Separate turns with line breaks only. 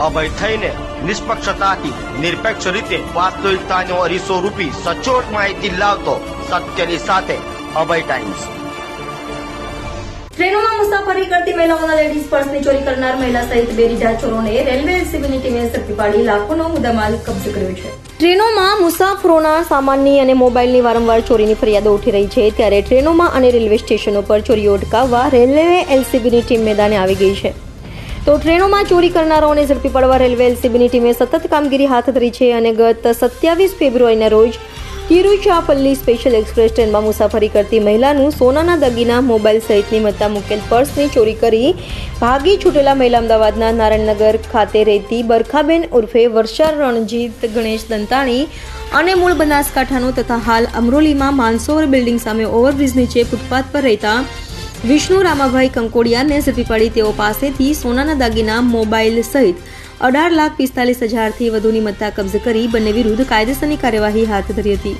અભય થઈને નિષ્પક્ષતાથી નિરપેક્ષ રીતે વાસ્તવિકતાનો અરીસો રૂપી સચોટ માહિતી લાવતો સત્યની સાથે અભય ટાઈમ્સ।
ટ્રેનોમાં મુસાફરી કરતી મહિલાઓના લેડીઝ પર્સની ચોરી કરનાર મહિલા સહિત બે રીઢા ચોરોને રેલવે એલસીબીની ટીમે ઝડપી પાડી લાખોનો મુદ્દામાલ કબજે કર્યો છે। ટ્રેનોમાં મુસાફરોના સામાનની અને મોબાઈલની વારંવાર ચોરીની ફરિયાદો ઉઠી રહી છે, ત્યારે ટ્રેનોમાં અને રેલવે સ્ટેશનો પર ચોરીઓ અટકાવવા રેલવે એલસીબીની ટીમ મેદાને આવી ગઈ છે। તો ટ્રેનોમાં ચોરી કરનારાઓને ઝડપી પાડવા રેલવે એલસીબીની ટીમે સતત કામગીરી હાથ ધરી છે અને ગત 27 ફેબ્રુઆરીના રોજ તિરુચાપલ્લી સ્પેશિયલ એક્સપ્રેસ ટ્રેનમાં મુસાફરી કરતી મહિલાનું સોનાના દાગીના, મોબાઈલ સહિતની મત્તા મૂકેલ પર્સની ચોરી કરી ભાગી છૂટેલા મહિલા અમદાવાદના નારાયણનગર ખાતે રહેતી બરખાબેન ઉર્ફે વર્ષા રણજીત ગણેશ દંતાણી અને મૂળ બનાસકાંઠાનો તથા હાલ અમરોલીમાં માનસરોવર બિલ્ડિંગ સામે ઓવરબ્રિજ નીચે ફૂટપાથ પર રહેતા વિષ્ણુ રામાભાઈ કંકોડિયાને ઝડપી પાડી તેઓ પાસેથી સોનાના દાગીના, મોબાઈલ સહિત 18,45,000થી વધુની મત્તા કબજે કરી બંને વિરુદ્ધ કાયદેસરની કાર્યવાહી હાથ ધરી હતી।